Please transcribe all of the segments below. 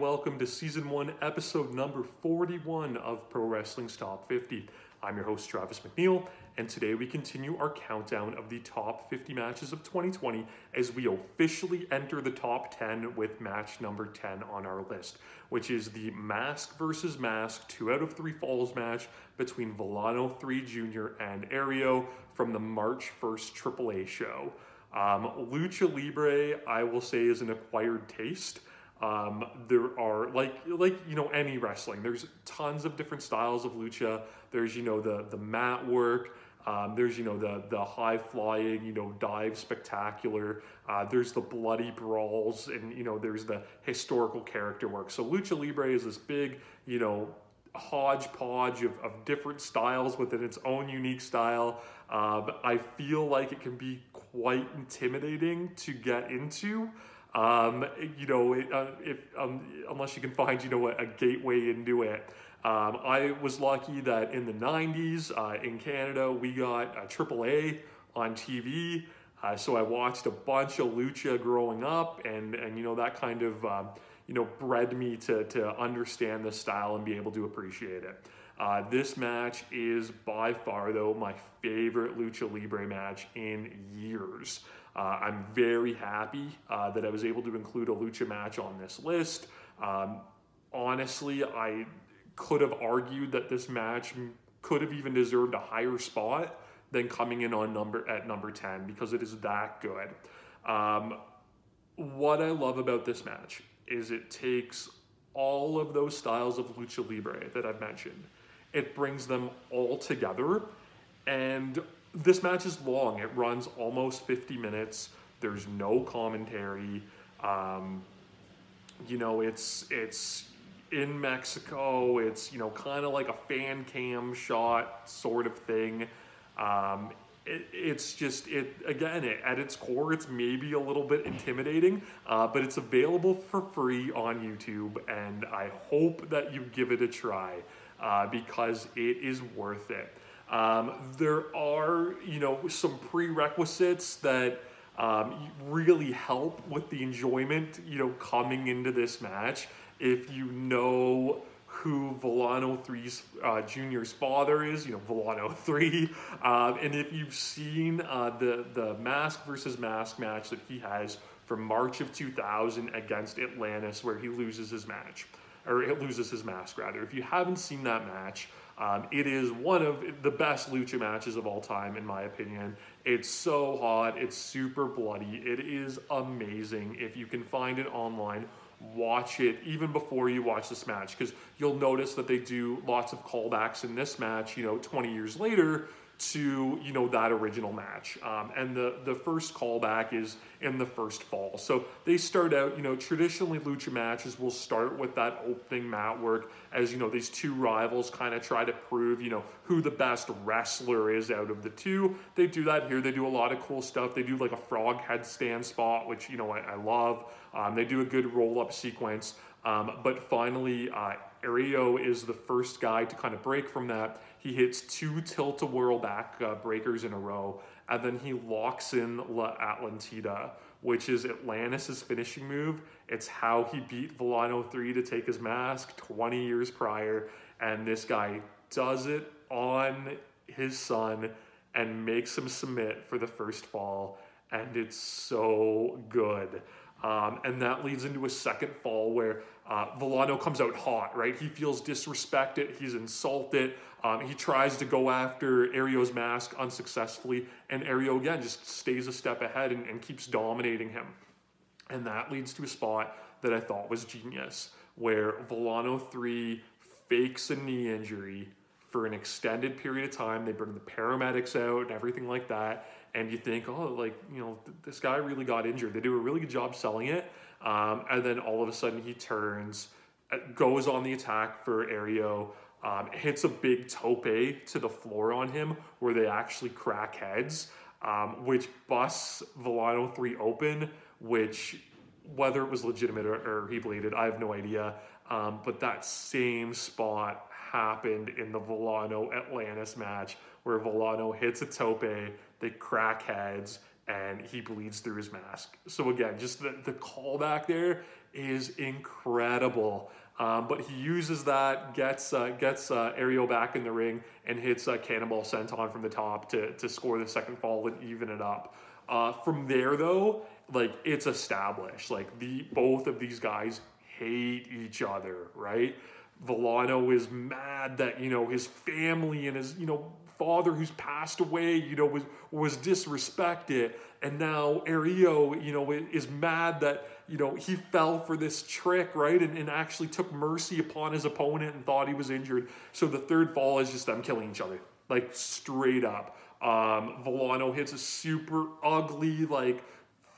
welcome to Season 1, Episode number 41 of Pro Wrestling's Top 50. I'm your host, Travis McNeil, and today we continue our countdown of the top 50 matches of 2020 as we officially enter the top 10 with match number 10 on our list, which is the Mask vs. Mask 2 out of 3 Falls match between Villano 3 Jr. and Aereo from the March 1st AAA show. Lucha Libre, I will say, is an acquired taste. There are like any wrestling, there's tons of different styles of lucha. There's the mat work, there's the high flying dive spectacular, there's the bloody brawls, and there's the historical character work. So Lucha Libre is this big hodgepodge of different styles within its own unique style. I feel like it can be quite intimidating to get into. Unless you can find, a gateway into it. I was lucky that in the 90s, in Canada, we got AAA on TV. So I watched a bunch of lucha growing up, and that kind of, bred me to understand the style and be able to appreciate it. This match is by far, though, my favorite Lucha Libre match in years. I'm very happy that I was able to include a lucha match on this list. Honestly, I could have argued that this match could have even deserved a higher spot than coming in on number 10 because it is that good. What I love about this match is it takes all of those styles of Lucha Libre that I've mentioned. It brings them all together, and this match is long. It runs almost 50 minutes. There's no commentary. It's in Mexico. It's, kind of like a fan cam shot sort of thing. At its core, it's maybe a little bit intimidating, but it's available for free on YouTube, and I hope that you give it a try because it is worth it. There are, some prerequisites that really help with the enjoyment, coming into this match. If you know who Villano 3's Jr.'s father is, Villano 3, and if you've seen the Mask versus Mask match that he has from March of 2000 against Atlantis, where he loses his match, or it loses his mask rather. If you haven't seen that match, it is one of the best lucha matches of all time, in my opinion. It's so hot, it's super bloody, it is amazing. If you can find it online, watch it even before you watch this match, because you'll notice that they do lots of callbacks in this match, 20 years later, to that original match, and the first callback is in the first fall. So they start out, traditionally lucha matches will start with that opening mat work as these two rivals kind of try to prove who the best wrestler is out of the two. They do that here. They do a lot of cool stuff. They do like a frog headstand spot, which I love. They do a good roll-up sequence, but finally Aereo is the first guy to kind of break from that. He hits 2 tilt-a-whirl back breakers in a row, and then he locks in La Atlantida, which is Atlantis' finishing move. It's how he beat Villano 3 to take his mask 20 years prior, and this guy does it on his son and makes him submit for the first fall, and it's so good. And that leads into a second fall where Villano comes out hot, right? He feels disrespected, he's insulted, he tries to go after Aereo's mask unsuccessfully, and Aereo again just stays a step ahead and keeps dominating him. And that leads to a spot that I thought was genius, where Villano 3 fakes a knee injury for an extended period of time. They bring the paramedics out and everything like that, and you think, this guy really got injured. They do a really good job selling it, and then all of a sudden he turns, goes on the attack for Aereo, hits a big tope to the floor on him where they actually crack heads, which busts Villano 3 open, which, whether it was legitimate or he bleeded, I have no idea, but that same spot happened in the Villano Atlantis match, where Villano hits a tope, they crack heads, and he bleeds through his mask. So again, just the callback there is incredible. But he uses that, gets Aereo back in the ring, and hits Cannonball Senton from the top to score the second fall and even it up. From there though, like, it's established, like, both of these guys hate each other, right? Villano is mad that, you know, his family and his, you know, father who's passed away, you know, was disrespected. And now Aereo, you know, is mad that, you know, he fell for this trick, right? And actually took mercy upon his opponent and thought he was injured. So the third fall is just them killing each other, like, straight up. Villano hits a super ugly, like,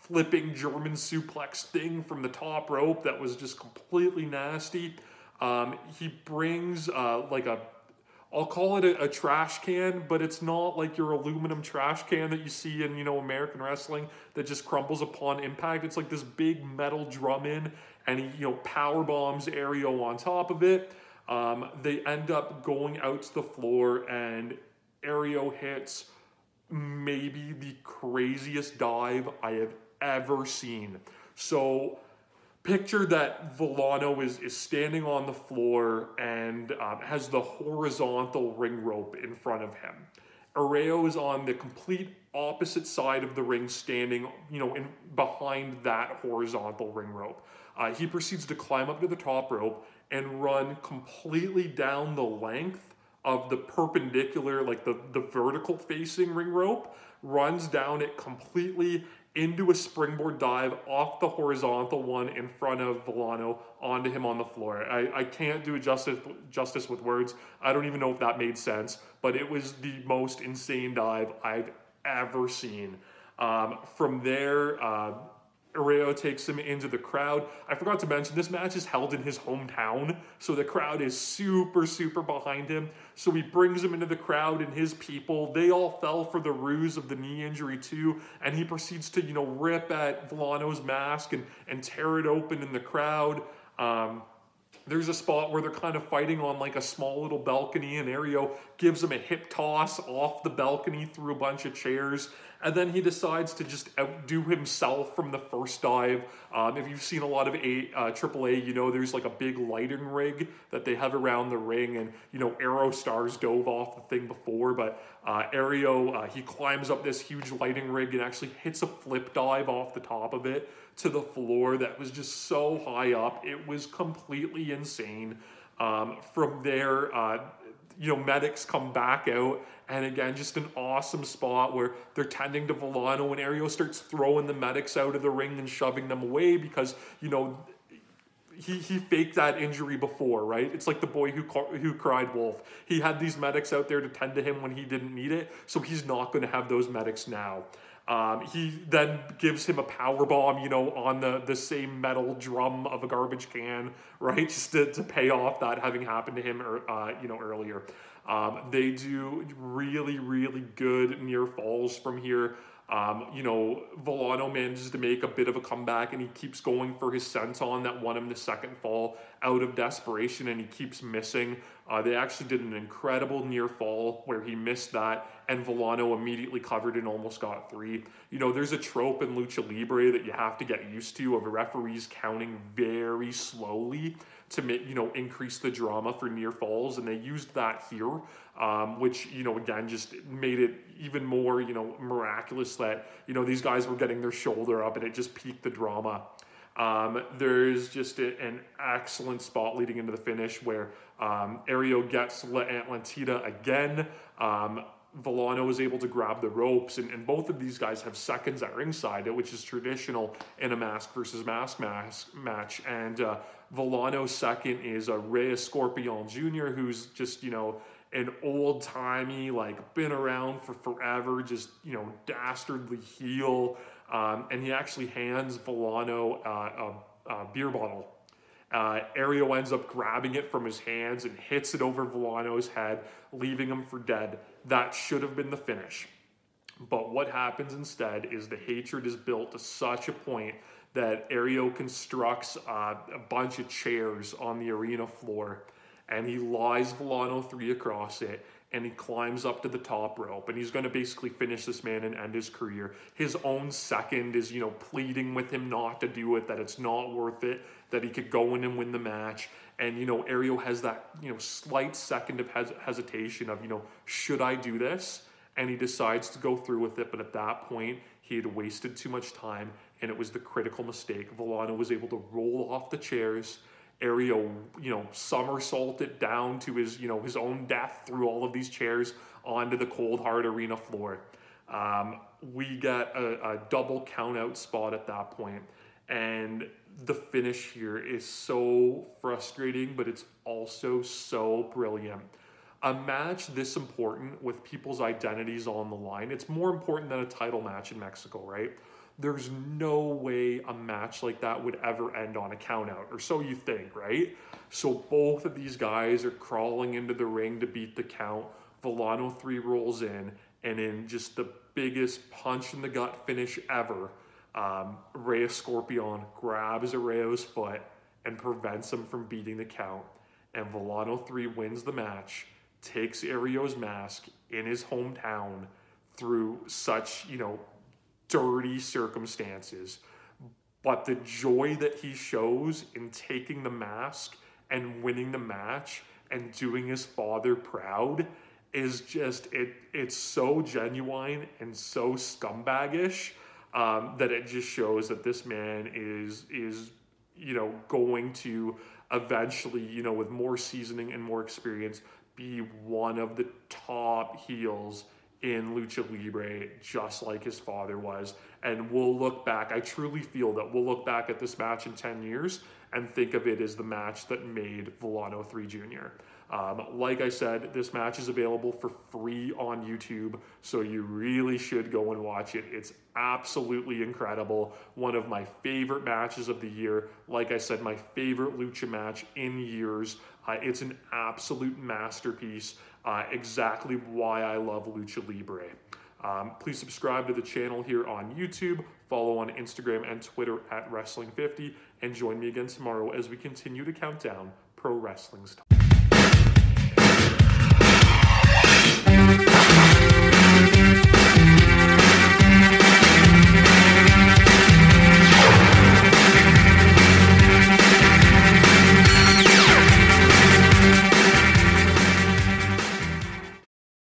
flipping German suplex thing from the top rope that was just completely nasty. He brings like I'll call it a trash can, but it's not like your aluminum trash can that you see in, you know, American wrestling that just crumbles upon impact. It's like this big metal drum in, and he, you know, power bombs Aereo on top of it. They end up going out to the floor, and Aereo hits maybe the craziest dive I have ever seen. So picture that Villano is standing on the floor and has the horizontal ring rope in front of him. Aereo is on the complete opposite side of the ring, standing, you know, behind that horizontal ring rope. He proceeds to climb up to the top rope and run completely down the length of the perpendicular, like the vertical facing ring rope, runs down it completely into a springboard dive off the horizontal one in front of Villano onto him on the floor. I can't do it justice with words. I don't even know if that made sense, but it was the most insane dive I've ever seen. From there, Aereo takes him into the crowd. I forgot to mention, this match is held in his hometown, so the crowd is super, super behind him. So he brings him into the crowd, and his people, they all fell for the ruse of the knee injury too, and he proceeds to, you know, rip at Villano's mask and tear it open in the crowd. There's a spot where they're kind of fighting on like a small little balcony, and Aereo gives him a hip toss off the balcony through a bunch of chairs. And then he decides to just outdo himself from the first dive. If you've seen a lot of AAA, you know there's like a big lighting rig that they have around the ring. And, you know, Aero Stars dove off the thing before. But Aereo, he climbs up this huge lighting rig and actually hits a flip dive off the top of it to the floor that was just so high up. It was completely insane. From there, you know, medics come back out, and again, just an awesome spot where they're tending to Villano, and Aereo starts throwing the medics out of the ring and shoving them away because, you know, he faked that injury before, right? It's like the boy who cried wolf. He had these medics out there to tend to him when he didn't need it, so he's not going to have those medics now. He then gives him a power bomb, you know, on the same metal drum of a garbage can, right? Just to pay off that having happened to him, you know, earlier. They do really, really good near falls from here. You know, Villano manages to make a bit of a comeback, and he keeps going for his senton that won him the second fall out of desperation, and he keeps missing. They actually did an incredible near fall where he missed that, and Villano immediately covered and almost got 3. You know, there's a trope in Lucha Libre that you have to get used to of referees counting very slowly to make, you know, increase the drama for near falls, and they used that here, which, you know, again, just made it even more, you know, miraculous that, you know, these guys were getting their shoulder up, and it just piqued the drama. There's just an excellent spot leading into the finish where Aereo gets La Atlantida again. Villano is able to grab the ropes, and both of these guys have seconds at ringside, which is traditional in a mask versus mask match. And Villano's second is Reyes Scorpion Jr., who's just, you know, an old-timey, like, been around for forever, just, you know, dastardly heel. And he actually hands Villano a beer bottle. Aereo ends up grabbing it from his hands and hits it over Villano's head, leaving him for dead. That should have been the finish. But what happens instead is the hatred is built to such a point that Aereo constructs a bunch of chairs on the arena floor, and he lies Villano 3 across it, and he climbs up to the top rope, and he's going to basically finish this man and end his career. His own second is, you know, pleading with him not to do it, that it's not worth it, that he could go in and win the match. And, you know, Aereo has that, you know, slight second of hesitation of, you know, should I do this? And he decides to go through with it, but at that point, he had wasted too much time, and it was the critical mistake. Villano was able to roll off the chairs. Aereo, you know, somersaulted down to his, you know, his own death through all of these chairs onto the cold hard arena floor. We get a double count out spot at that point, and the finish here is so frustrating, but it's also so brilliant. A match this important with people's identities on the line, it's more important than a title match in Mexico, right? There's no way a match like that would ever end on a countout, or so you think, right? So both of these guys are crawling into the ring to beat the count. Villano 3 rolls in, and in just the biggest punch in the gut finish ever, Rey Scorpion grabs Areo's foot and prevents him from beating the count. And Villano 3 wins the match, takes Aereo's mask in his hometown through such, you know, dirty circumstances. But the joy that he shows in taking the mask and winning the match and doing his father proud is just, it's so genuine and so scumbagish that it just shows that this man is, you know, going to eventually, you know, with more seasoning and more experience, be one of the top heels in Lucha Libre, just like his father was. And we'll look back, I truly feel that we'll look back at this match in 10 years and think of it as the match that made Villano 3 Jr. Like I said, this match is available for free on YouTube, so you really should go and watch it. It's absolutely incredible. One of my favorite matches of the year. Like I said, my favorite Lucha match in years. It's an absolute masterpiece. Exactly why I love Lucha Libre. Please subscribe to the channel here on YouTube, follow on Instagram and Twitter at Wrestling50, and join me again tomorrow as we continue to count down pro wrestling's time.